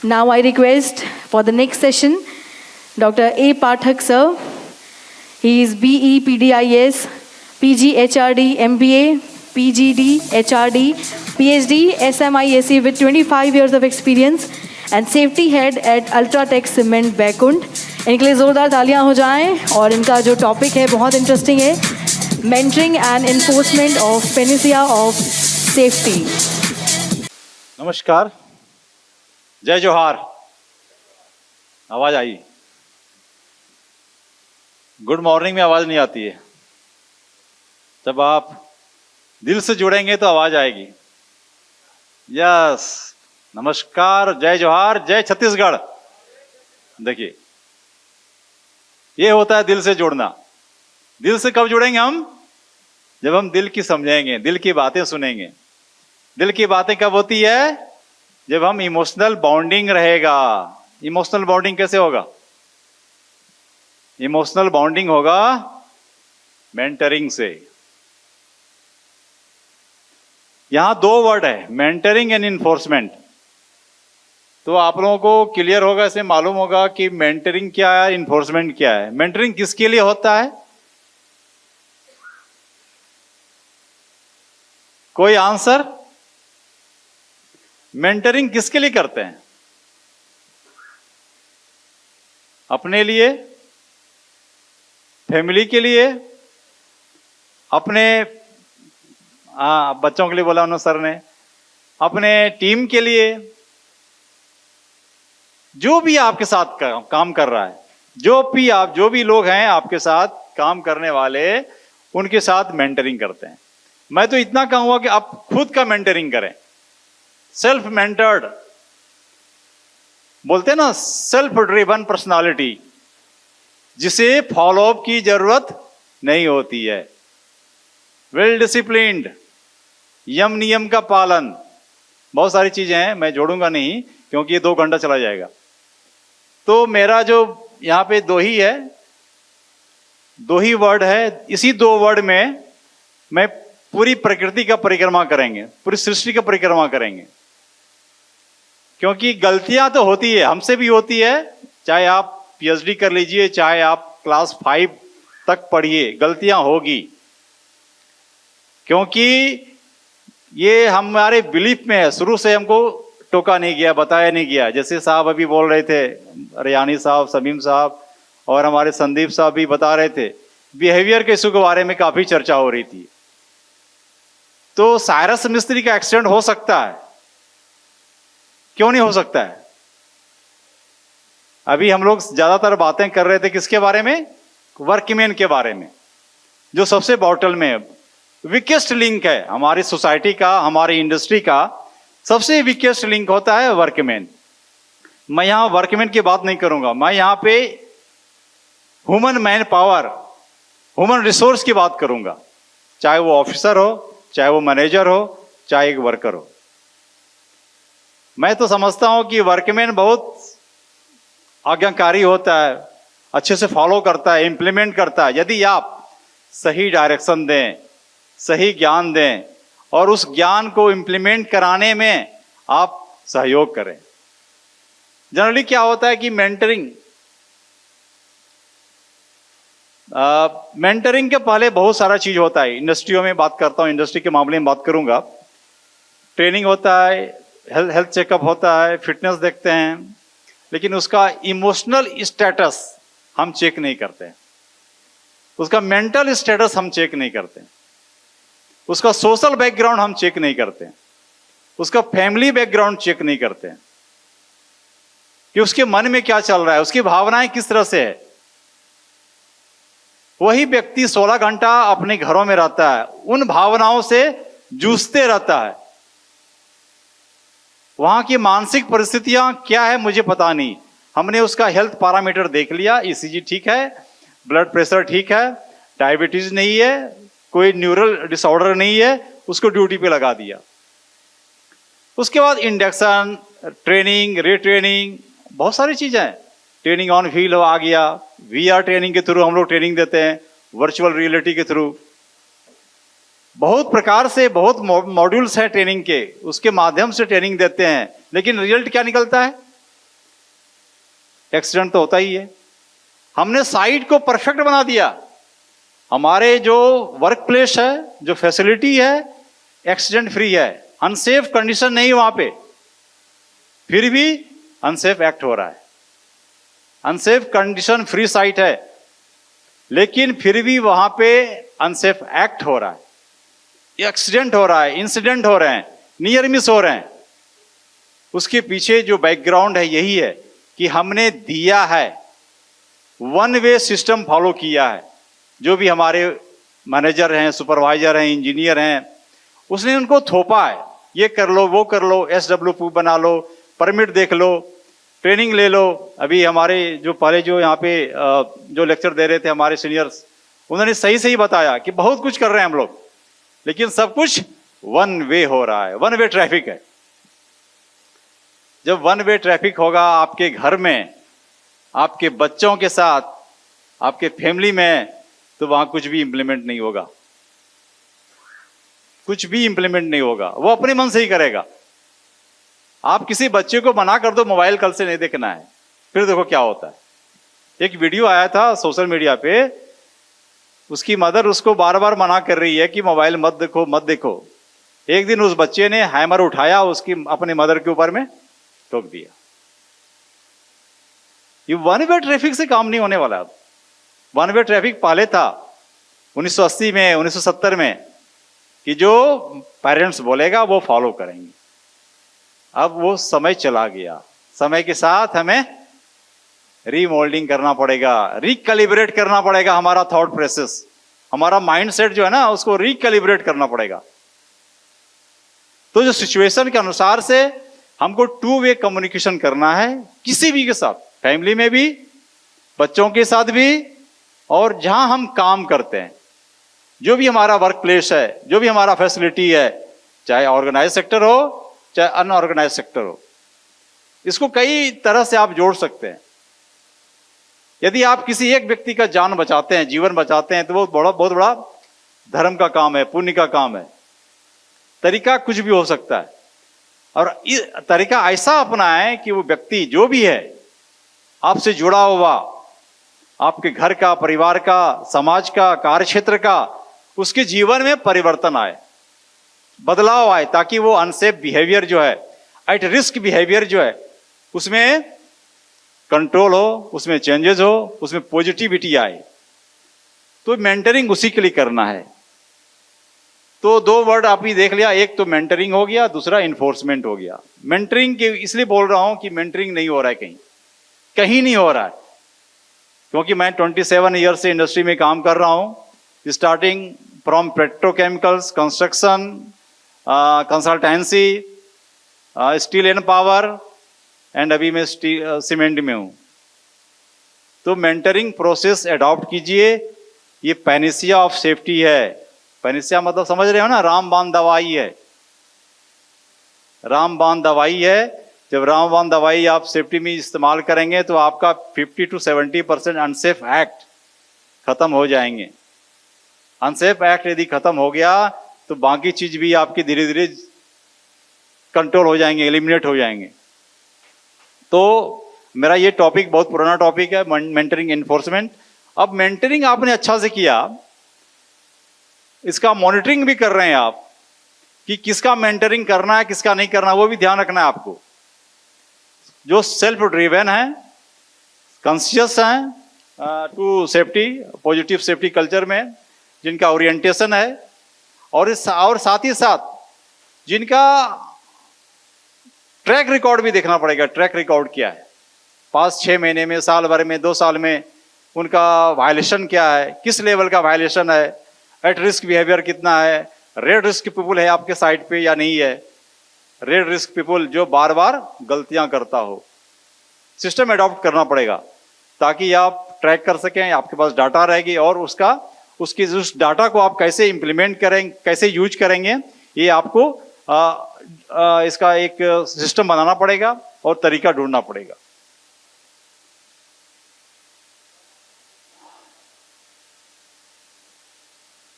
Now I request for the next session, Dr. A. Pathak sir. He is BE PDIS, PG HRD, MBA, PGD, HRD, PhD, SMISE with 25 years of experience and safety head at Ultratech Cement Baikund. इनके लिए ज़ोरदार तालियां हो जाएं और इनका जो topic है बहुत इंटरेस्टिंग है, mentoring and enforcement of panacea of safety. नमस्कार, जय जोहार. आवाज आई? गुड मॉर्निंग में आवाज नहीं आती है. जब आप दिल से जुड़ेंगे तो आवाज आएगी. यस, नमस्कार, जय जोहार, जय छत्तीसगढ़. देखिए, ये होता है दिल से जुड़ना. दिल से कब जुड़ेंगे हम? जब हम दिल की समझेंगे, दिल की बातें सुनेंगे. दिल की बातें कब होती है? जब हम इमोशनल बॉन्डिंग रहेगा. इमोशनल बॉन्डिंग कैसे होगा? इमोशनल बॉन्डिंग होगा मेंटरिंग से. यहां दो वर्ड है, मेंटरिंग एंड इन्फोर्समेंट. तो आप लोगों को क्लियर होगा, इससे मालूम होगा कि मेंटरिंग क्या है, इन्फोर्समेंट क्या है. मेंटरिंग किसके लिए होता है? कोई आंसर? मेंटरिंग किसके लिए करते हैं? अपने लिए, फैमिली के लिए, अपने बच्चों के लिए बोला उन्होंने सर ने, अपने टीम के लिए, जो भी आपके साथ काम कर रहा है, जो भी लोग हैं आपके साथ काम करने वाले, उनके साथ मेंटरिंग करते हैं. मैं तो इतना कहूंगा कि आप खुद का मेंटरिंग करें. सेल्फ मेंटर्ड बोलते हैं ना, सेल्फ ड्रिवन पर्सनालिटी, जिसे फॉलोअप की जरूरत नहीं होती है. वेल डिसिप्लिन्ड, यम नियम का पालन, बहुत सारी चीजें हैं, मैं जोड़ूंगा नहीं क्योंकि ये 2 घंटा चला जाएगा. तो मेरा जो यहां पे दो ही वर्ड है. इसी 2 वर्ड में मैं पूरी प्रकृति का परिक्रमा करेंगे, पूरी सृष्टि का परिक्रमा करेंगे. क्योंकि गलतियां तो होती है, हमसे भी होती है. चाहे आप पीएचडी कर लीजिए, चाहे आप क्लास 5 तक पढ़िए, गलतियां होगी. क्योंकि ये हमारे बिलीफ में है, शुरू से हमको टोका नहीं गया, बताया नहीं गया. जैसे साहब अभी बोल रहे थे, रियानी साहब, समीम साहब और हमारे संदीप साहब भी बता रहे थे, बिहेवियर के इशू के बारे में काफी चर्चा हो रही थी. तो साइरस मिस्त्री का एक्सीडेंट हो सकता है, क्यों नहीं हो सकता है? अभी हम लोग ज्यादातर बातें कर रहे थे किसके बारे में? वर्कमैन के बारे में, जो सबसे बॉटल में वीकेस्ट लिंक है हमारी सोसाइटी का, हमारी इंडस्ट्री का. सबसे वीकेस्ट लिंक होता है वर्कमैन. मैं यहां वर्कमैन की बात नहीं करूंगा, मैं यहां पे human man power, human resource की बात करूंगा. चाहे वो ऑफिसर हो, चाहे वो मैनेजर हो, चाहे एक वर्कर हो. मैं तो समझता हूं कि वर्कमैन बहुत आज्ञाकारी होता है, अच्छे से फॉलो करता है, इंप्लीमेंट करता है. यदि आप सही डायरेक्शन दें, सही ज्ञान दें और उस ज्ञान को इंप्लीमेंट कराने में आप सहयोग करें. जनरली क्या होता है कि मेंटरिंग के पहले बहुत सारा चीज होता है. इंडस्ट्रियों में बात करता हूं, इंडस्ट्री के मामले में बात करूंगा. ट्रेनिंग होता है, हेल्थ चेकअप होता है, फिटनेस देखते हैं, लेकिन उसका इमोशनल स्टेटस हम चेक नहीं करते, उसका मेंटल स्टेटस हम चेक नहीं करते, उसका सोशल बैकग्राउंड हम चेक नहीं करते, उसका फैमिली बैकग्राउंड चेक नहीं करते कि उसके मन में क्या चल रहा है, उसकी भावनाएं किस तरह से है. वही व्यक्ति 16 घंटा अपने घरों में रहता है, उन भावनाओं से जूझते रहता है. वहां की मानसिक परिस्थितियां क्या है मुझे पता नहीं. हमने उसका हेल्थ पैरामीटर देख लिया, ईसीजी ठीक है, ब्लड प्रेशर ठीक है, डायबिटीज नहीं है, कोई न्यूरल डिसऑर्डर नहीं है, उसको ड्यूटी पे लगा दिया. उसके बाद इंडक्शन, ट्रेनिंग, रीट्रेनिंग, बहुत सारी चीजें हैं. ट्रेनिंग ऑन व्हील आ गया, वीआर ट्रेनिंग के थ्रू हम लोग ट्रेनिंग देते हैं, वर्चुअल रियलिटी के थ्रू. बहुत प्रकार से बहुत मॉड्यूल्स हैं ट्रेनिंग के, उसके माध्यम से ट्रेनिंग देते हैं. लेकिन रिजल्ट क्या निकलता है? एक्सीडेंट तो होता ही है। हमने साइट को परफेक्ट बना दिया, हमारे जो वर्क प्लेस है, जो फैसिलिटी है, एक्सीडेंट फ्री है, अनसेफ कंडीशन नहीं वहां पे, फिर भी अनसेफ एक्ट हो रहा है। अनसेफ कंडीशन फ्री साइट है, लेकिन फिर भी वहां पे अनसेफ एक्ट हो रहा है, एक्सीडेंट हो रहा है, इंसिडेंट हो रहे हैं, नियर मिस हो रहे हैं। उसके पीछे जो बैकग्राउंड है यही है कि हमने दिया है, वन वे सिस्टम फॉलो किया है। जो भी हमारे मैनेजर हैं, सुपरवाइजर हैं, इंजीनियर हैं, उसने उनको थोपा है, ये कर लो, वो कर लो, SWP बना लो, परमिट देख लो, ट्रेनिंग ले लो। अभी हमारे जो पहले जो यहाँ पे जो लेक्चर दे रहे थे हमारे सीनियर्स, उन्होंने सही सही बताया कि बहुत कुछ कर रहे हैं हम लोग, लेकिन सब कुछ वन वे हो रहा है, वन वे ट्रैफिक है। जब वन वे ट्रैफिक होगा आपके घर में, आपके बच्चों के साथ, आपके फैमिली में, तो वहां कुछ भी इंप्लीमेंट नहीं होगा, कुछ भी इंप्लीमेंट नहीं होगा, वो अपने मन से ही करेगा। आप किसी बच्चे को मना कर दो मोबाइल कल से नहीं देखना है, फिर देखो क्या होता है। एक वीडियो आया था सोशल मीडिया पे, उसकी मदर उसको बार बार मना कर रही है कि मोबाइल मत देखो, मत देखो। एक दिन उस बच्चे ने हैमर उठाया, उसकी अपने मदर के ऊपर में ठोक दिया। ये वन वे ट्रैफिक से काम नहीं होने वाला। वन वे ट्रैफिक पहले था 1980 में, 1970 में, कि जो पेरेंट्स बोलेगा वो फॉलो करेंगे। अब वो समय चला गया, समय के साथ हमें रीमोल्डिंग करना पड़ेगा, रिकैलिब्रेट करना पड़ेगा हमारा थॉट प्रोसेस, हमारा माइंडसेट जो है ना, उसको रिकैलिब्रेट करना पड़ेगा। तो जो सिचुएशन के अनुसार से हमको टू वे कम्युनिकेशन करना है, किसी भी के साथ, फैमिली में भी, बच्चों के साथ भी, और जहां हम काम करते हैं, जो भी हमारा वर्क प्लेस है, जो भी हमारा फैसिलिटी है, चाहे ऑर्गेनाइज सेक्टर हो चाहे अनऑर्गेनाइज सेक्टर हो, इसको कई तरह से आप जोड़ सकते हैं। यदि आप किसी एक व्यक्ति का जान बचाते हैं, जीवन बचाते हैं, तो वो बहुत बड़ा धर्म का काम है, पुण्य का काम है। तरीका कुछ भी हो सकता है, और तरीका ऐसा अपनाएं कि वो व्यक्ति जो भी है आपसे जुड़ा हुआ, आपके घर का, परिवार का, समाज का, कार्य क्षेत्र का, उसके जीवन में परिवर्तन आए, बदलाव आए, ताकि वो अनसेफ बिहेवियर जो है, एट रिस्क बिहेवियर जो है, उसमें कंट्रोल हो, उसमें चेंजेस हो, उसमें पॉजिटिविटी आए। तो मेंटरिंग उसी के लिए करना है। तो दो वर्ड आप ही देख लिया, एक तो मेंटरिंग हो गया, दूसरा इन्फोर्समेंट हो गया। मेंटरिंग के इसलिए बोल रहा हूं कि मेंटरिंग नहीं हो रहा है, कहीं नहीं हो रहा है, क्योंकि मैं 27 ईयर से इंडस्ट्री में काम कर रहा हूं, starting from petrochemicals, construction, consultancy, steel and power, and अभी मैं सीमेंट में हूं। तो मेंटरिंग प्रोसेस अडॉप्ट कीजिए। ये पैनिसिया ऑफ सेफ्टी है। पैनिसिया मतलब समझ रहे हो ना, रामबाण दवाई है, रामबाण दवाई है। जब रामबाण दवाई आप सेफ्टी में इस्तेमाल करेंगे तो आपका 50 to 70% अनसेफ एक्ट खत्म हो जाएंगे। अनसेफ एक्ट यदि खत्म हो गया तो बाकी चीज भी आपकी धीरे धीरे कंट्रोल हो जाएंगे, एलिमिनेट हो जाएंगे। तो मेरा ये टॉपिक बहुत पुराना टॉपिक है, मेंटरिंग एनफोर्समेंट। अब मेंटरिंग आपने अच्छा से किया, इसका मॉनिटरिंग भी कर रहे हैं आप कि किसका मेंटरिंग करना है, किसका नहीं करना, वो भी ध्यान रखना है आपको। जो सेल्फ ड्रिवन है, कॉन्शियस हैं to safety, positive safety culture में जिनका ओरिएंटेशन है, और साथ ही साथ जिनका ट्रैक रिकॉर्ड भी देखना पड़ेगा। ट्रैक रिकॉर्ड क्या है, पास 6 महीने में, साल भर में, 2 साल में उनका वायलेशन क्या है, किस लेवल का वायलेशन है, एट रिस्क बिहेवियर कितना है, रेड रिस्क पीपुल है आपके साइड पे या नहीं है, रेड रिस्क पीपुल जो बार बार गलतियां करता हो। सिस्टम अडॉप्ट करना पड़ेगा ताकि आप ट्रैक कर सकें, आपके पास डाटा रहेगी, और उसकी उस डाटा को आप कैसे इंप्लीमेंट करेंगे, कैसे यूज करेंगे, ये आपको इसका एक सिस्टम बनाना पड़ेगा और तरीका ढूंढना पड़ेगा।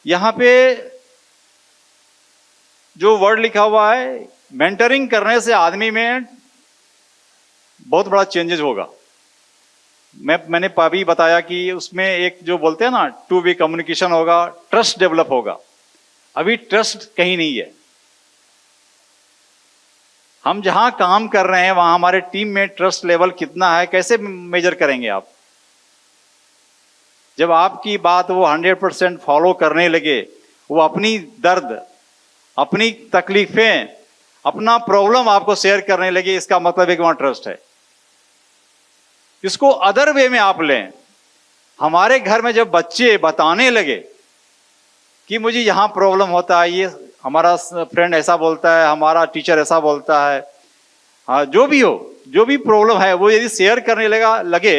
यहां पे जो वर्ड लिखा हुआ है, मेंटरिंग करने से आदमी में बहुत बड़ा चेंजेस होगा। मैंने अभी बताया कि उसमें एक जो बोलते हैं ना, टू वे कम्युनिकेशन होगा, ट्रस्ट डेवलप होगा। अभी ट्रस्ट कहीं नहीं है। हम जहां काम कर रहे हैं वहां हमारे टीम में ट्रस्ट लेवल कितना है, कैसे मेजर करेंगे आप? जब आपकी बात वो 100% फॉलो करने लगे, वो अपनी दर्द, अपनी तकलीफें, अपना प्रॉब्लम आपको शेयर करने लगे, इसका मतलब है कि वहां ट्रस्ट है। इसको अदर वे में आप लें। हमारे घर में जब बच्चे बताने लगे कि मुझे यहां प्रॉब्लम होता है, ये हमारा फ्रेंड ऐसा बोलता है, हमारा टीचर ऐसा बोलता है, हाँ जो भी हो, जो भी प्रॉब्लम है वो यदि शेयर करने लगे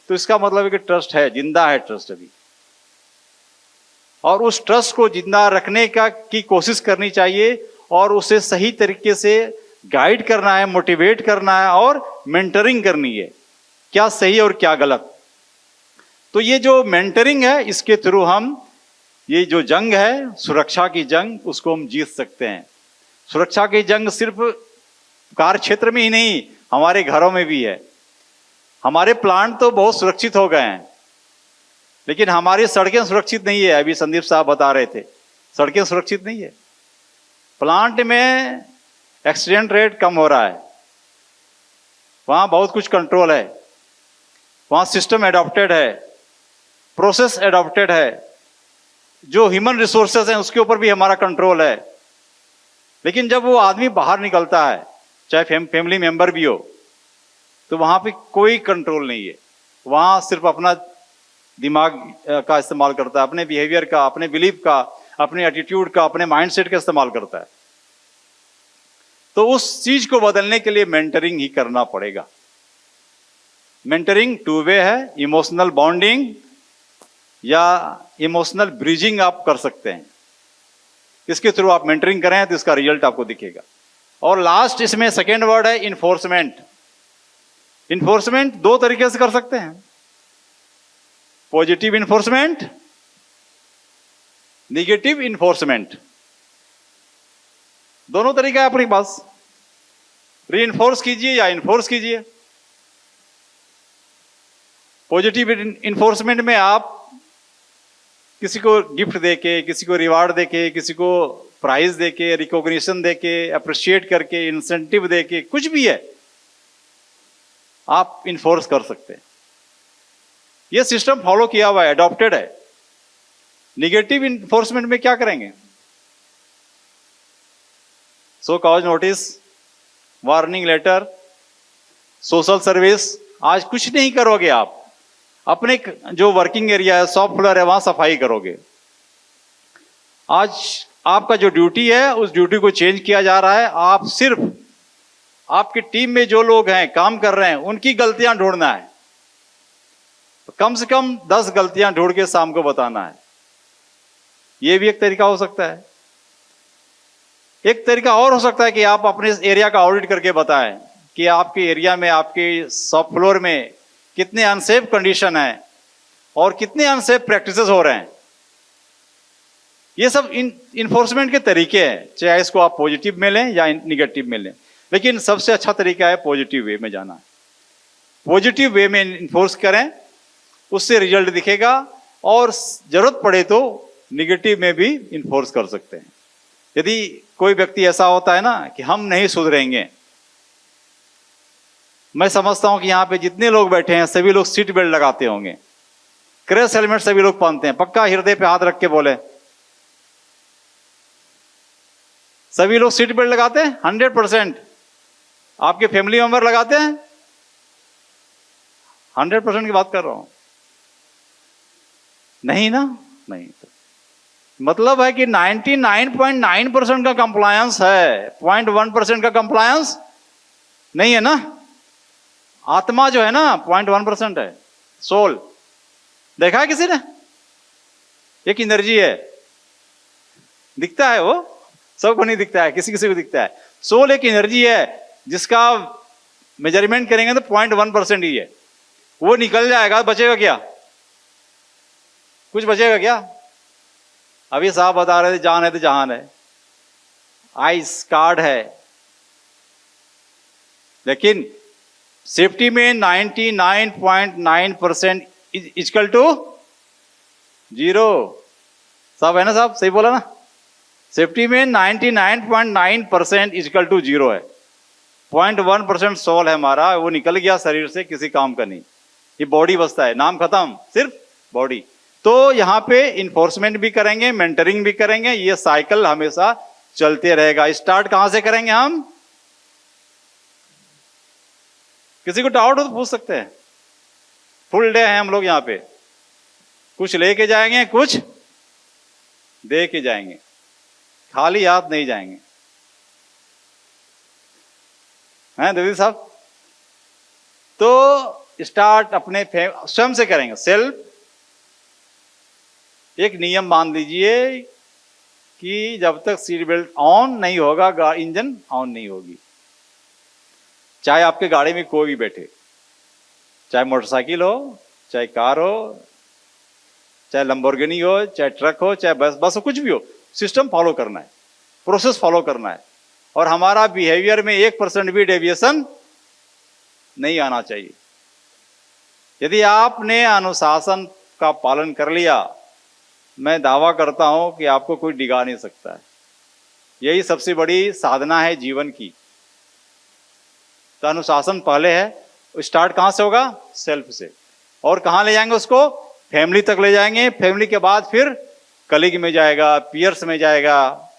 तो इसका मतलब है कि ट्रस्ट है, जिंदा है ट्रस्ट अभी। और उस ट्रस्ट को जिंदा रखने की कोशिश करनी चाहिए और उसे सही तरीके से गाइड करना है, मोटिवेट करना है और मेंटरिंग करनी है, क्या सही और क्या गलत। तो ये जो मेंटरिंग है, इसके थ्रू हम ये जो जंग है, सुरक्षा की जंग, उसको हम जीत सकते हैं। सुरक्षा की जंग सिर्फ कार्य क्षेत्र में ही नहीं, हमारे घरों में भी है। हमारे प्लांट तो बहुत सुरक्षित हो गए हैं, लेकिन हमारी सड़कें सुरक्षित नहीं है। अभी संदीप साहब बता रहे थे, सड़कें सुरक्षित नहीं है। प्लांट में एक्सीडेंट रेट कम हो रहा है, वहां बहुत कुछ कंट्रोल है, वहां सिस्टम एडॉप्टेड है, प्रोसेस एडॉप्टेड है, जो ह्यूमन रिसोर्सेज हैं उसके ऊपर भी हमारा कंट्रोल है। लेकिन जब वो आदमी बाहर निकलता है, चाहे फैमिली मेंबर भी हो, तो वहां पे कोई कंट्रोल नहीं है। वहां सिर्फ अपना दिमाग का इस्तेमाल करता है, अपने बिहेवियर का, अपने बिलीफ का, अपने एटीट्यूड का, अपने माइंडसेट का इस्तेमाल करता है। तो उस चीज को बदलने के लिए मेंटरिंग ही करना पड़ेगा। मेंटरिंग टू वे है, इमोशनल बॉन्डिंग या इमोशनल ब्रिजिंग आप कर सकते हैं। इसके थ्रू आप मेंटरिंग करें तो इसका रिजल्ट आपको दिखेगा। और लास्ट इसमें सेकेंड वर्ड है इन्फोर्समेंट। इन्फोर्समेंट दो तरीके से कर सकते हैं, पॉजिटिव इन्फोर्समेंट, निगेटिव इन्फोर्समेंट, दोनों तरीका है अपने पास। रीइंफोर्स कीजिए या इन्फोर्स कीजिए। पॉजिटिव इन्फोर्समेंट में आप किसी को गिफ्ट देके, किसी को रिवार्ड देके, किसी को प्राइज देके, रिकॉग्निशन देके, अप्रिशिएट करके, इंसेंटिव देके, कुछ भी है आप इन्फोर्स कर सकते हैं। यह सिस्टम फॉलो किया हुआ है, अडॉप्टेड है। निगेटिव इन्फोर्समेंट में क्या करेंगे? Show cause notice, warning letter, social service, आज कुछ नहीं करोगे आप। अपने जो वर्किंग एरिया है, शॉप फ्लोर है, वहां सफाई करोगे। आज आपका जो ड्यूटी है उस ड्यूटी को चेंज किया जा रहा है। आप सिर्फ आपकी टीम में जो लोग हैं, काम कर रहे हैं, उनकी गलतियां ढूंढना है। कम से कम 10 गलतियां ढूंढ के शाम को बताना है। यह भी एक तरीका हो सकता है। एक तरीका और हो सकता है कि आप अपने एरिया का ऑडिट करके बताएं कि आपके एरिया में, आपके शॉप फ्लोर में कितने अनसेफ कंडीशन है और कितने अनसेफ प्रैक्टिसेस हो रहे हैं। ये सब इन्फोर्समेंट के तरीके हैं, चाहे इसको आप पॉजिटिव में लें या निगेटिव में लें, लेकिन सबसे अच्छा तरीका है पॉजिटिव वे में जाना। पॉजिटिव वे में इन्फोर्स करें, उससे रिजल्ट दिखेगा। और जरूरत पड़े तो निगेटिव में भी इन्फोर्स कर सकते हैं। यदि कोई व्यक्ति ऐसा होता है ना कि हम नहीं सुधरेंगे, मैं समझता हूं कि यहां पे जितने लोग बैठे हैं सभी लोग सीट बेल्ट लगाते होंगे, क्रैश हेलमेट सभी लोग पहनते हैं। पक्का हृदय पे हाथ रख के बोले, सभी लोग सीट बेल्ट लगाते हैं? 100%। आपके फैमिली मेंबर लगाते हैं? 100% की बात कर रहा हूं। नहीं ना? नहीं। मतलब है कि 99.9% का कंप्लायंस है, 0.1% का कंप्लायंस नहीं है ना। आत्मा जो है ना 0.1% है, सोल। देखा है किसी ने? एक एनर्जी है, दिखता है, वो सबको नहीं दिखता है, किसी किसी को दिखता है। सोल एक एनर्जी है जिसका मेजरमेंट करेंगे तो 0.1% ही है। वो निकल जाएगा, बचेगा क्या? कुछ बचेगा क्या? अभी साहब बता रहे थे जान है तो जहान है, आइस कार्ड है, लेकिन सेफ्टी में 99.9% इक्वल टू 0। साहब है ना साहब, सही बोला ना? सेफ्टी में 99.9% इक्वल टू 0 है। 0.1% सोल है हमारा, वो निकल गया शरीर से, किसी काम का नहीं। ये बॉडी बसता है, नाम खत्म, सिर्फ बॉडी। तो यहाँ पे इन्फोर्समेंट भी करेंगे, मेंटरिंग भी करेंगे, ये साइकिल हमेशा चलते रहेगा। स्टार्ट कहां से करेंगे हम? किसी को डाउट हो तो पूछ सकते हैं। फुल डे है हम लोग यहाँ पे, कुछ लेके जाएंगे, कुछ दे के जाएंगे, खाली हाथ नहीं जाएंगे, हैं दीदी साहब? तो स्टार्ट अपने स्वयं से करेंगे। सेल्फ एक नियम मान लीजिए कि जब तक सीट बेल्ट ऑन नहीं होगा, इंजन ऑन नहीं होगी। चाहे आपके गाड़ी में कोई भी बैठे, चाहे मोटरसाइकिल हो, चाहे कार हो, चाहे लंबोर्गिनी हो, चाहे ट्रक हो, चाहे बस हो, कुछ भी हो, सिस्टम फॉलो करना है, प्रोसेस फॉलो करना है। और हमारा बिहेवियर में 1% भी डेविएशन नहीं आना चाहिए। यदि आपने अनुशासन का पालन कर लिया, मैं दावा करता हूं कि आपको कोई डिगा नहीं सकता है। यही सबसे बड़ी साधना है जीवन की। तो अनुशासन पहले है। स्टार्ट कहां से होगा? सेल्फ से। और कहां ले जाएंगे उसको? फैमिली तक ले जाएंगे। फैमिली के बाद फिर कलीग में जाएगा, पीयर्स में जाएगा,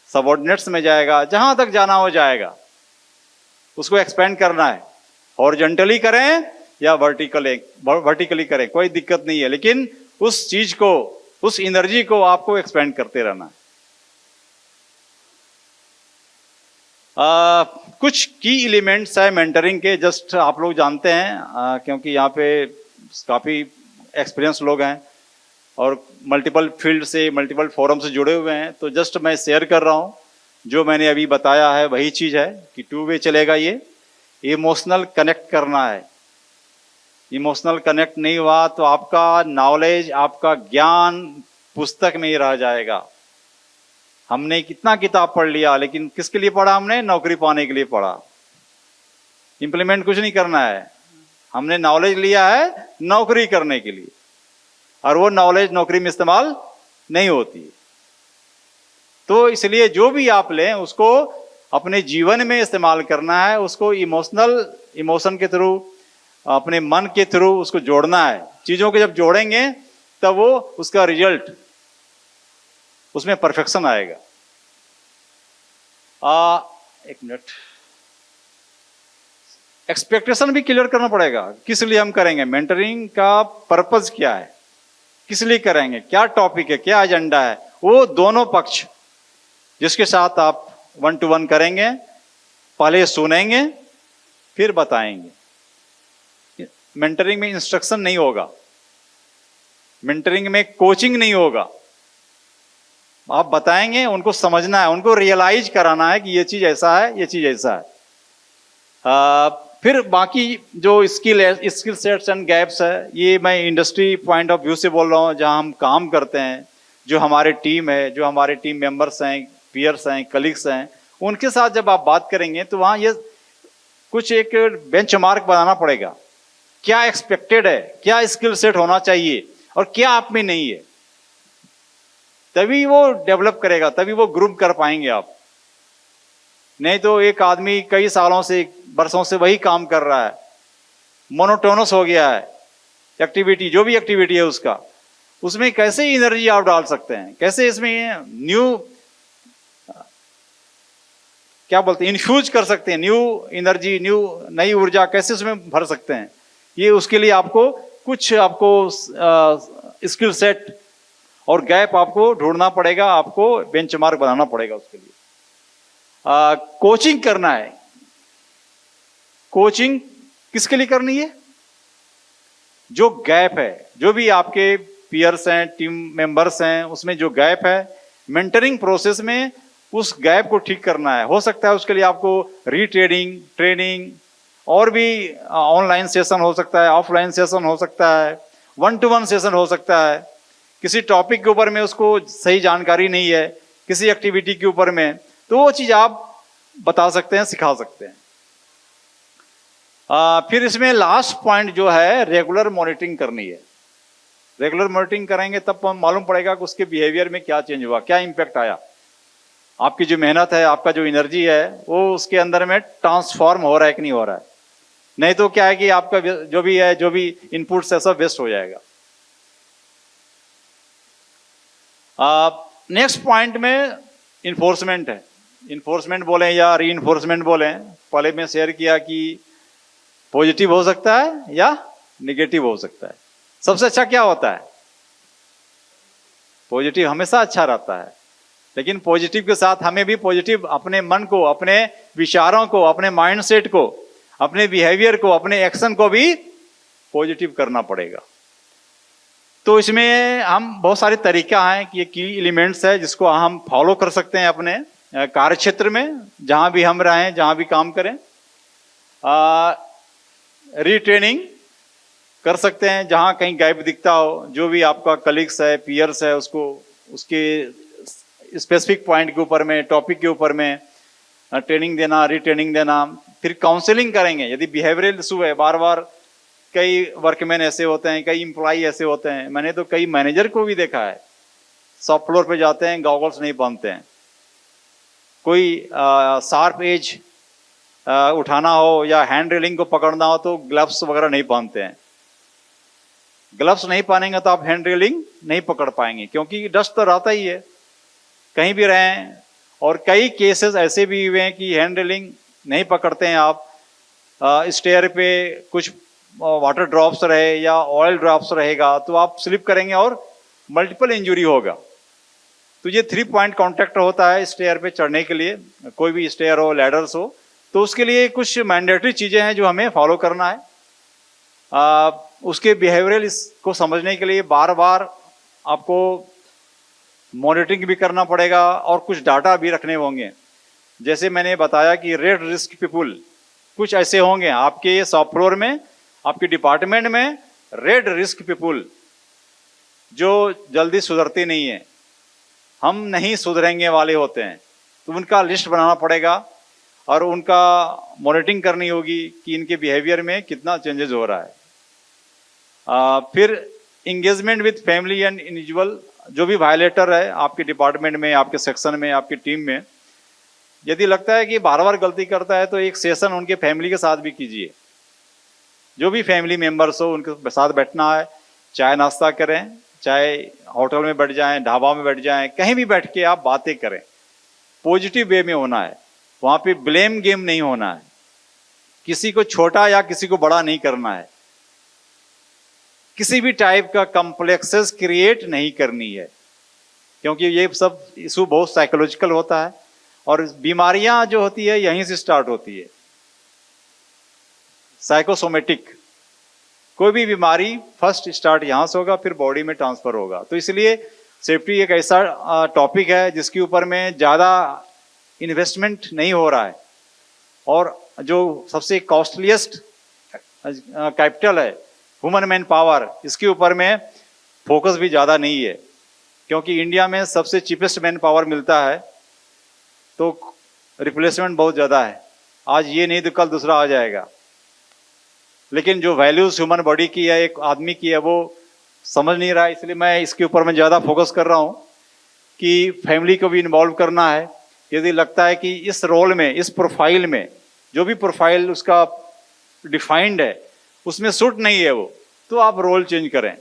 सबऑर्डिनेट्स में जाएगा, जहां तक जाना हो जाएगा। उसको एक्सपेंड करना है। हॉरिजॉन्टली करें या वर्टिकली करें, कोई दिक्कत नहीं है, लेकिन उस चीज को, उस एनर्जी को आपको एक्सपेंड करते रहना है। कुछ की एलिमेंट्स है मेंटरिंग के, जस्ट आप लोग जानते हैं, क्योंकि यहाँ पे काफ़ी एक्सपीरियंस लोग हैं और मल्टीपल फील्ड से, मल्टीपल फोरम से जुड़े हुए हैं। तो जस्ट मैं शेयर कर रहा हूँ जो मैंने अभी बताया है, वही चीज़ है कि 2 वे चलेगा। ये इमोशनल कनेक्ट करना है। इमोशनल कनेक्ट नहीं हुआ तो आपका नॉलेज, आपका ज्ञान पुस्तक में ही रह जाएगा। हमने कितना किताब पढ़ लिया, लेकिन किसके लिए पढ़ा? हमने नौकरी पाने के लिए पढ़ा। इंप्लीमेंट कुछ नहीं करना है। हमने नॉलेज लिया है नौकरी करने के लिए, और वो नॉलेज नौकरी में इस्तेमाल नहीं होती। तो इसलिए जो भी आप लें उसको अपने जीवन में इस्तेमाल करना है। उसको इमोशन के थ्रू, अपने मन के थ्रू उसको जोड़ना है। चीजों को जब जोड़ेंगे तब वो उसका रिजल्ट, उसमें परफेक्शन आएगा। एक मिनट, एक्सपेक्टेशन भी क्लियर करना पड़ेगा। किस लिए हम करेंगे? मेंटरिंग का पर्पस क्या है, किस लिए करेंगे, क्या टॉपिक है, क्या एजेंडा है, वो दोनों पक्ष जिसके साथ आप 1 to 1 करेंगे, पहले सुनेंगे फिर बताएंगे। मेंटरिंग में इंस्ट्रक्शन नहीं होगा, मेंटरिंग में कोचिंग नहीं होगा। आप बताएंगे, उनको समझना है, उनको रियलाइज कराना है कि ये चीज ऐसा है, ये चीज ऐसा है। फिर बाकी जो स्किल सेट्स एंड गैप्स है, ये मैं इंडस्ट्री पॉइंट ऑफ व्यू से बोल रहा हूँ, जहाँ हम काम करते हैं, जो हमारे टीम है, जो हमारे टीम मेंबर्स हैं, पीयर्स हैं, कलीग्स हैं, उनके साथ जब आप बात करेंगे तो वहाँ ये कुछ एक बेंचमार्क बनाना पड़ेगा। क्या एक्सपेक्टेड है, क्या स्किल सेट होना चाहिए और क्या आप में नहीं है, तभी वो डेवलप करेगा, तभी वो ग्रूम कर पाएंगे आप। नहीं तो एक आदमी कई सालों से, बरसों से वही काम कर रहा है, मोनोटोनस हो गया है एक्टिविटी, जो भी एक्टिविटी है उसका, उसमें कैसे एनर्जी आप डाल सकते हैं, कैसे इसमें न्यू, क्या बोलते हैं, इन्फ्यूज कर सकते हैं, न्यू एनर्जी, नई ऊर्जा कैसे उसमें भर सकते हैं। ये उसके लिए आपको कुछ स्किल सेट और गैप आपको ढूंढना पड़ेगा, आपको बेंचमार्क बनाना पड़ेगा उसके लिए। कोचिंग करना है। कोचिंग किसके लिए करनी है? जो गैप है, जो भी आपके पीयर्स हैं, टीम मेंबर्स हैं, उसमें जो गैप है, मेंटरिंग प्रोसेस में उस गैप को ठीक करना है। हो सकता है उसके लिए आपको रीट्रेनिंग, ट्रेनिंग, और भी ऑनलाइन सेशन हो सकता है, ऑफलाइन सेशन हो सकता है, 1 to 1 सेशन हो सकता है। किसी टॉपिक के ऊपर में उसको सही जानकारी नहीं है, किसी एक्टिविटी के ऊपर में, तो वो चीज़ आप बता सकते हैं, सिखा सकते हैं। फिर इसमें लास्ट पॉइंट जो है रेगुलर मॉनिटरिंग करनी है। रेगुलर मॉनिटरिंग करेंगे तब मालूम पड़ेगा कि उसके बिहेवियर में क्या चेंज हुआ, क्या इम्पैक्ट आया। आपकी जो मेहनत है, आपका जो एनर्जी है, वो उसके अंदर में ट्रांसफॉर्म हो रहा है कि नहीं हो रहा है। नहीं तो क्या है कि आपका जो भी है, जो भी इनपुट्स है, सब वेस्ट हो जाएगा। नेक्स्ट पॉइंट में इन्फोर्समेंट है। इन्फोर्समेंट बोलें या री इन्फोर्समेंट बोलें, पहले मैं शेयर किया कि पॉजिटिव हो सकता है या निगेटिव हो सकता है। सबसे अच्छा क्या होता है? पॉजिटिव हमेशा अच्छा रहता है, लेकिन पॉजिटिव के साथ हमें भी पॉजिटिव अपने मन को, अपने विचारों को, अपने माइंडसेट को, अपने बिहेवियर को, अपने एक्शन को भी पॉजिटिव करना पड़ेगा। तो इसमें हम बहुत सारे तरीका हैं कि ये की एलिमेंट्स है जिसको हम फॉलो कर सकते हैं अपने कार्य क्षेत्र में, जहां भी हम रहें, जहां भी काम करें। रीट्रेनिंग कर सकते हैं जहां कहीं गैप दिखता हो। जो भी आपका कलीग्स है, पीयर्स है, उसको उसके स्पेसिफिक पॉइंट के ऊपर में, टॉपिक के ऊपर में ट्रेनिंग देना, रीट्रेनिंग देना। फिर काउंसलिंग करेंगे यदि बिहेवियरल इशू है। बार बार कई वर्कमैन ऐसे होते हैं, कई एम्प्लॉई ऐसे होते हैं, मैंने तो कई मैनेजर को भी देखा है, शॉप फ्लोर पे जाते हैं, गॉगल्स नहीं पहनते हैं। कोई शार्प एज उठाना हो या हैंड रेलिंग को पकड़ना हो तो ग्लव्स वगैरह नहीं पहनते हैं। ग्लव्स नहीं पहनेंगे तो आप हैंड रेलिंग नहीं पकड़ पाएंगे, क्योंकि डस्ट तो रहता ही है कहीं भी रहें। और कई केसेस ऐसे भी हुए हैं कि हैंड रेलिंग नहीं पकड़ते हैं आप, स्टेयर पे कुछ वाटर ड्रॉप्स रहे या ऑयल ड्रॉप्स रहेगा तो आप स्लिप करेंगे और मल्टीपल इंजरी होगा। तो ये 3 पॉइंट कॉन्टैक्ट होता है स्टेयर पे चढ़ने के लिए, कोई भी स्टेयर हो, लैडर्स हो। तो उसके लिए कुछ मैंडेटरी चीज़ें हैं जो हमें फॉलो करना है। उसके बिहेवियरल इसको समझने के लिए बार बार आपको मॉनिटरिंग भी करना पड़ेगा और कुछ डाटा भी रखने होंगे। जैसे मैंने बताया कि रेड रिस्क पीपुल कुछ ऐसे होंगे आपके शॉप फ्लोर में, आपके डिपार्टमेंट में, रेड रिस्क पीपुल जो जल्दी सुधरते नहीं है, हम नहीं सुधरेंगे वाले होते हैं। तो उनका लिस्ट बनाना पड़ेगा और उनका मॉनिटरिंग करनी होगी कि इनके बिहेवियर में कितना चेंजेस हो रहा है। फिर engagement with family and individual, जो भी वायलेटर है आपके डिपार्टमेंट में, आपके सेक्शन में, आपकी टीम में, यदि लगता है कि बार बार गलती करता है तो एक सेशन उनके फैमिली के साथ भी कीजिए। जो भी फैमिली मेंबर्स हो उनके साथ बैठना है, चाय नाश्ता करें, चाहे होटल में बैठ जाएं, ढाबा में बैठ जाएं, कहीं भी बैठ के आप बातें करें। पॉजिटिव वे में होना है, वहाँ पे ब्लेम गेम नहीं होना है, किसी को छोटा या किसी को बड़ा नहीं करना है, किसी भी टाइप का कॉम्प्लेक्सेस क्रिएट नहीं करनी है, क्योंकि ये सब इशू बहुत साइकोलॉजिकल होता है और बीमारियां जो होती है यहीं से स्टार्ट होती है। साइकोसोमेटिक कोई भी बीमारी फर्स्ट स्टार्ट यहाँ से होगा, फिर बॉडी में ट्रांसफर होगा। तो इसलिए सेफ्टी एक ऐसा टॉपिक है जिसके ऊपर में ज़्यादा इन्वेस्टमेंट नहीं हो रहा है और जो सबसे कॉस्टलीस्ट कैपिटल है ह्यूमन मैन पावर, इसके ऊपर में फोकस भी ज़्यादा नहीं है, क्योंकि इंडिया में सबसे चीपेस्ट मैन पावर मिलता है तो रिप्लेसमेंट बहुत ज़्यादा है। आज ये नहीं तो कल दूसरा आ जाएगा, लेकिन जो वैल्यूज ह्यूमन बॉडी की है, एक आदमी की है, वो समझ नहीं रहा है। इसलिए मैं इसके ऊपर में ज़्यादा फोकस कर रहा हूँ कि फैमिली को भी इन्वॉल्व करना है। यदि लगता है कि इस रोल में, इस प्रोफाइल में, जो भी प्रोफाइल उसका डिफाइंड है उसमें सूट नहीं है वो, तो आप रोल चेंज करें,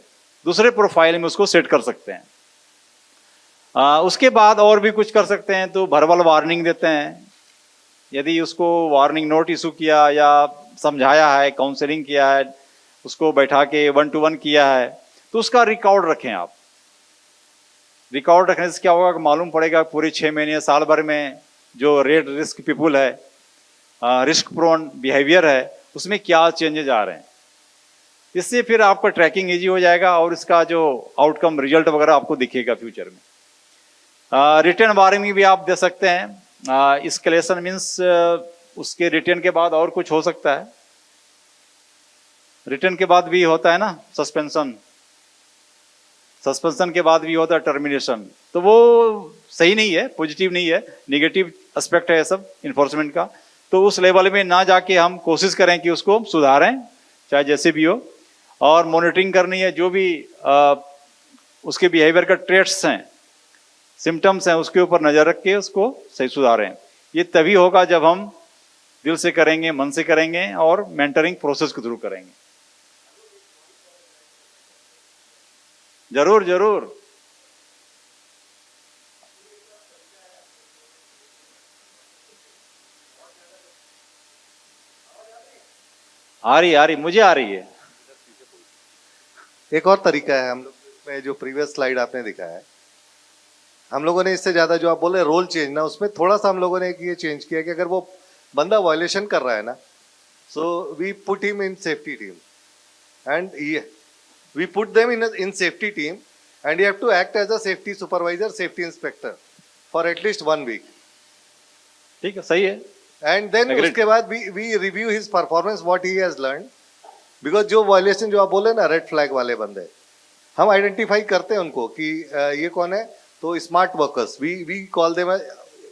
दूसरे प्रोफाइल में उसको सेट कर सकते हैं। उसके बाद और भी कुछ कर सकते हैं, तो वर्बल वार्निंग देते हैं। यदि उसको वार्निंग नोट इशू किया या समझाया है, काउंसलिंग किया है, उसको बैठा के 1-to-1 किया है, तो उसका रिकॉर्ड रखें आप। रिकॉर्ड रखने से क्या होगा कि मालूम पड़ेगा पूरे 6 महीने, साल भर में जो रेड रिस्क पीपुल है, रिस्क प्रोन बिहेवियर है, उसमें क्या चेंजेज आ रहे हैं। इससे फिर आपका ट्रैकिंग इजी हो जाएगा और इसका जो आउटकम रिजल्ट वगैरह आपको दिखेगा फ्यूचर में। रिटर्न वार्निंग भी आप दे सकते हैं। एस्केलेशन मीन्स उसके रिटर्न के बाद और कुछ हो सकता है। रिटर्न के बाद भी होता है ना सस्पेंशन, सस्पेंशन के बाद भी होता है टर्मिनेशन। तो वो सही नहीं है, पॉजिटिव नहीं है, निगेटिव एस्पेक्ट है सब इन्फोर्समेंट का। तो उस लेवल में ना जाके हम कोशिश करें कि उसको सुधारें, चाहे जैसे भी हो। और मॉनिटरिंग करनी है, जो भी उसके बिहेवियर का ट्रेट्स हैं, सिम्टम्स हैं, उसके ऊपर नज़र रख के उसको सही सुधारें। ये तभी होगा जब हम दिल से करेंगे, मन से करेंगे और मेंटरिंग प्रोसेस के थ्रू करेंगे। जरूर जरूर। आ रही, मुझे आ रही है। एक और तरीका है हम लोग में, जो प्रीवियस स्लाइड आपने दिखाया है, हम लोगों ने इससे ज्यादा जो आप बोले रोल चेंज ना, उसमें थोड़ा सा हम लोगों ने ये चेंज किया कि अगर वो बंदा वायलेशन कर रहा है ना, so we put him in safety team and we put them in safety team and you have to act as a safety supervisor, safety inspector for at least 1 week. ठीक है, सही है। एंड देन उसके बाद we review his performance, what he has learn, because जो violation जो आप बोले ना, रेड फ्लैग वाले बंदे, हम आइडेंटिफाई करते हैं उनको कि ये कौन है। तो smart workers we call them,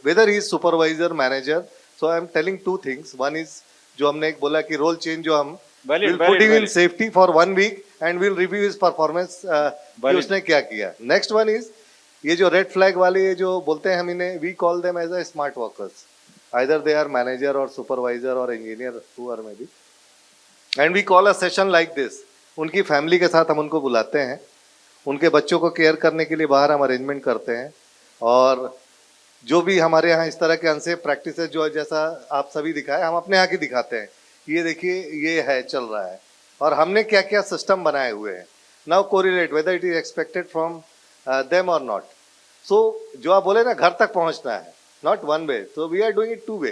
whether he is supervisor, manager. So I am telling 2 things. One is जो हमने एक बोला कि रोल चेंज, जो हम will put him in safety for 1 week and will review his performance कि उसने क्या किया। नेक्स्ट वन इज ये जो रेड फ्लैग वाले जो बोलते हैं हम इन्हें, we call them as a smart workers, either they are manager or supervisor or engineer, whoever may be, and we call a session like this। उनकी फैमिली के साथ हम उनको बुलाते हैं, उनके बच्चों को केयर करने के लिए बाहर हम अरेंजमेंट करते हैं, और जो भी हमारे यहाँ इस तरह के अनसेफ प्रैक्टिसेस जो जैसा आप सभी दिखाए, हम अपने यहाँ की दिखाते हैं। ये देखिए, ये है, चल रहा है, और हमने क्या क्या सिस्टम बनाए हुए हैं। Now correlate whether it is expected from them और नॉट। सो जो आप बोले ना, घर तक पहुँचना है, not 1 way, so we are doing it 2 way,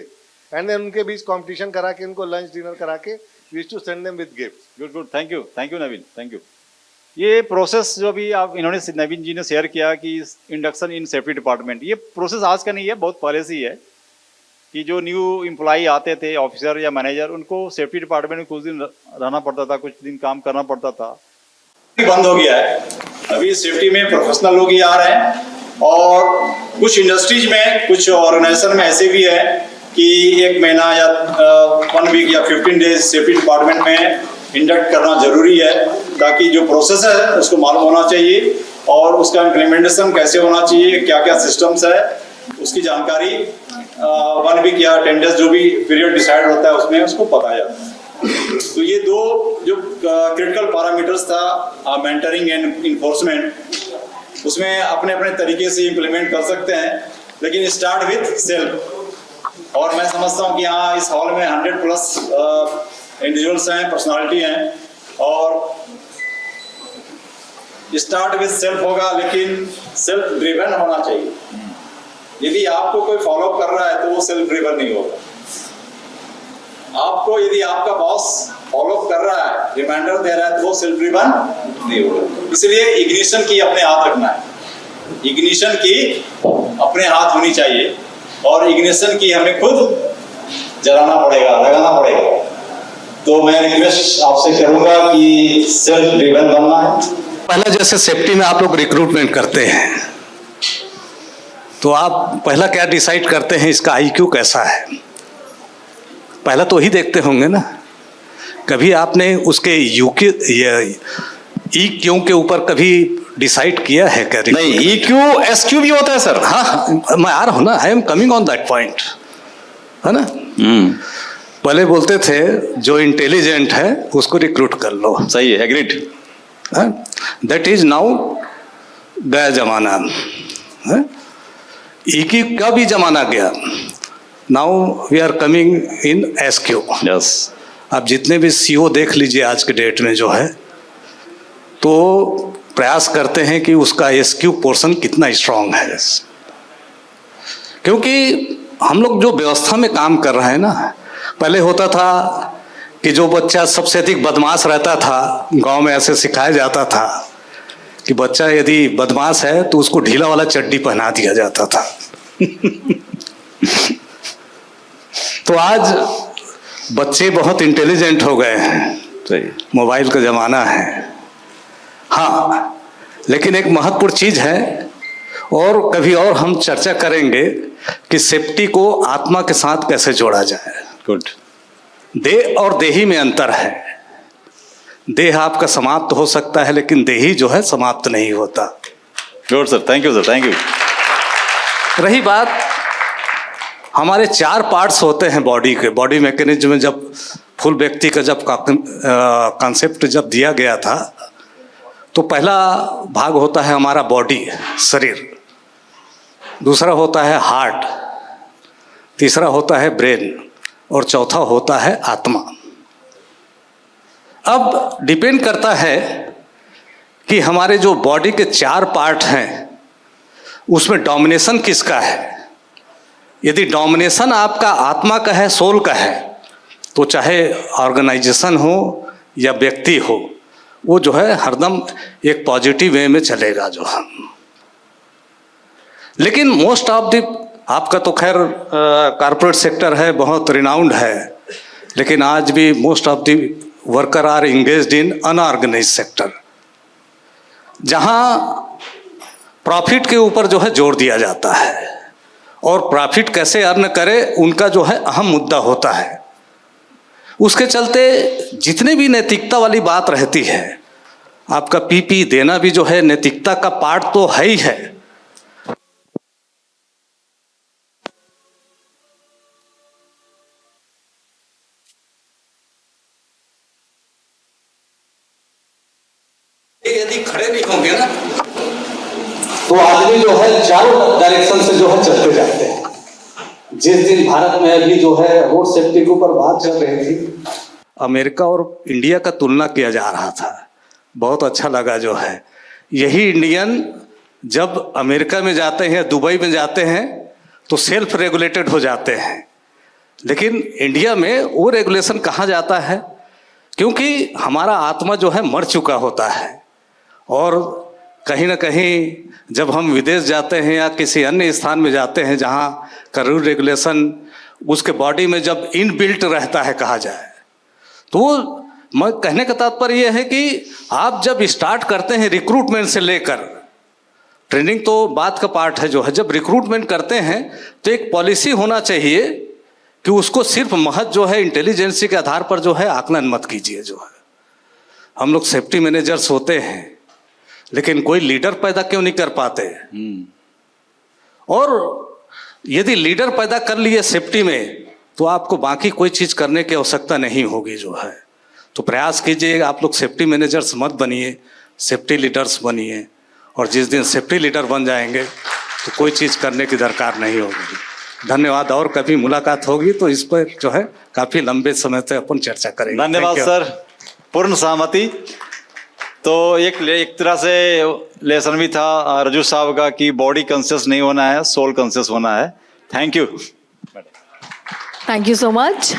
and then उनके बीच कंपटीशन करा के, उनको लंच डिनर करा के, we used to send them with gifts। Good, thank you Naveen, thank you. ये प्रोसेस जो भी आप इन्होंने नवीन जी ने शेयर किया कि इंडक्शन इन सेफ्टी डिपार्टमेंट, ये प्रोसेस आज का नहीं है, बहुत पहले से ही है कि जो न्यू एम्प्लॉई आते थे, ऑफिसर या मैनेजर, उनको सेफ्टी डिपार्टमेंट में कुछ दिन रहना पड़ता था, कुछ दिन काम करना पड़ता था। बंद हो गया है, अभी सेफ्टी में प्रोफेशनल लोग ही आ रहे हैं। और कुछ इंडस्ट्रीज में, कुछ ऑर्गेनाइजेशन में ऐसे भी है कि 1 महीना या 1 वीक या 15 डेज सेफ्टी डिपार्टमेंट में इंडक्ट करना जरूरी है, ताकि जो प्रोसेस है उसको मालूम होना चाहिए और उसका इम्प्लीमेंटेशन कैसे होना चाहिए, क्या क्या सिस्टम्स है, उसकी जानकारी 1 वीक या 10 डेज जो भी पीरियड डिसाइड होता है उसमें उसको पता जाता है। तो ये 2 जो क्रिटिकल पैरामीटर्स था, मेंटरिंग एंड इन्फोर्समेंट, उसमें अपने अपने तरीके से इम्प्लीमेंट कर सकते हैं, लेकिन स्टार्ट विथ सेल्फ। और मैं समझता हूँ कि यहाँ इस हॉल में 100+ इंडिविजुअल्स हैं, पर्सनालिटी हैं, और स्टार्ट विथ सेल्फ होगा, लेकिन सेल्फ ड्रिवन होना चाहिए। यदि आपको कोई फॉलो कर रहा है तो वो सेल्फ ड्रिवन नहीं होगा। आपको यदि आपका बॉस फॉलो कर रहा है, रिमाइंडर दे रहा है, तो वो सेल्फ ड्रिवन नहीं होगा। इसलिए इग्निशन की अपने हाथ रखना है, इग्निशन की अपने हाथ होनी चाहिए, और इग्निशन की हमें खुद जलाना पड़ेगा, लगाना पड़ेगा। तो मैं रिक्वेस्ट आपसे करूंगा कि सेल्फ ड्रिवन बनना है। पहला, जैसे सेफ्टी में आप लोग रिक्रूटमेंट करते हैं, तो आप पहला क्या डिसाइड करते हैं, इसका IQ कैसा है? पहला तो ही देखते होंगे ना। कभी आपने उसके EQ के ऊपर कभी डिसाइड किया है क्या? नहीं, EQ SQ भी होता है सर। हाँ, मैं आ रहा हूँ ना, I am coming on that point, है ना। पहले बोलते थे जो इंटेलिजेंट है उसको रिक्रूट कर लो। सही है, एग्रीड। दैट इज नाउ गया जमाना। EQ का भी जमाना गया। Now we are coming in SQ। Yes. आप जितने भी CO देख लीजिए आज के डेट में जो है, तो प्रयास करते हैं कि उसका SQ पोर्शन कितना स्ट्रांग है। क्योंकि हम लोग जो व्यवस्था में काम कर रहे हैं ना, पहले होता था कि जो बच्चा सबसे अधिक बदमाश रहता था, गांव में ऐसे सिखाया जाता था कि बच्चा यदि बदमाश है तो उसको ढीला वाला चड्डी पहना दिया जाता था। तो आज बच्चे बहुत इंटेलिजेंट हो गए हैं, मोबाइल का जमाना है। हाँ, लेकिन एक महत्वपूर्ण चीज है, और कभी और हम चर्चा करेंगे कि सेफ्टी को आत्मा के साथ कैसे जोड़ा जाए। गुड। देह और देही में अंतर है। देह आपका समाप्त हो सकता है, लेकिन देही जो है समाप्त नहीं होता। Good sir, thank you sir, thank you. रही बात, हमारे 4 पार्ट्स होते हैं बॉडी के। बॉडी मैकेनिज्म में जब फुल व्यक्ति का जब कॉन्सेप्ट जब दिया गया था, तो पहला भाग होता है हमारा बॉडी, शरीर। दूसरा होता है हार्ट, तीसरा होता है ब्रेन, और चौथा होता है आत्मा। अब डिपेंड करता है कि हमारे जो बॉडी के 4 पार्ट हैं उसमें डोमिनेशन किसका है। यदि डोमिनेशन आपका आत्मा का है, सोल का है, तो चाहे ऑर्गेनाइजेशन हो या व्यक्ति हो, वो जो है हरदम एक पॉजिटिव वे में चलेगा जो है। लेकिन मोस्ट ऑफ द, आपका तो खैर कॉर्पोरेट सेक्टर है, बहुत रिनाउंड है, लेकिन आज भी most of the worker are engaged in unorganised sector, जहां प्रॉफिट के ऊपर जो है जोर दिया जाता है और प्रॉफिट कैसे अर्न करे उनका जो है अहम मुद्दा होता है। उसके चलते जितने भी नैतिकता वाली बात रहती है, आपका पीपी देना भी जो है नैतिकता का पार्ट तो है ही है। यदि खड़े नहीं होंगे ना, तो आदमी जो है चारों डायरेक्शन से जो है चलते जाते हैं। जिस दिन भारत में अभी जो है रोड सेफ्टी के ऊपर बात चल रही थी, अमेरिका और इंडिया का तुलना किया जा रहा था, बहुत अच्छा लगा जो है। यही इंडियन जब अमेरिका में जाते हैं, दुबई में जाते हैं, तो सेल्फ रेगुलेटेड हो जाते हैं, लेकिन इंडिया में वो रेगुलेशन कहाँ जाता है, क्योंकि हमारा आत्मा जो है मर चुका होता है। और कहीं ना कहीं जब हम विदेश जाते हैं या किसी अन्य स्थान में जाते हैं जहाँ का रूल रेगुलेशन उसके बॉडी में जब इनबिल्ट रहता है कहा जाए, तो मैं कहने का तात्पर्य यह है कि आप जब स्टार्ट करते हैं रिक्रूटमेंट से लेकर, ट्रेनिंग तो बात का पार्ट है जो है, जब रिक्रूटमेंट करते हैं तो एक पॉलिसी होना चाहिए कि उसको सिर्फ महज जो है इंटेलिजेंसी के आधार पर जो है आकलन मत कीजिए। जो है हम लोग सेफ्टी मैनेजर्स होते हैं, लेकिन कोई लीडर पैदा क्यों नहीं कर पाते। और यदि लीडर पैदा कर लिए सेफ्टी में, तो आपको बाकी कोई चीज़ करने की आवश्यकता नहीं होगी जो है। तो प्रयास कीजिए आप लोग सेफ्टी मैनेजर्स मत बनिए, सेफ्टी लीडर्स बनिए, और जिस दिन सेफ्टी लीडर बन जाएंगे तो कोई चीज़ करने की दरकार नहीं होगी। धन्यवाद। और कभी मुलाकात होगी तो इस पर जो है काफ़ी लंबे समय तक अपन चर्चा करेंगे। धन्यवाद सर, पूर्ण सहमति। तो एक तरह से लेसन भी था रजू साहब का कि बॉडी कॉन्शियस नहीं होना है, सोल कॉन्शियस होना है। Thank you. Thank you so much.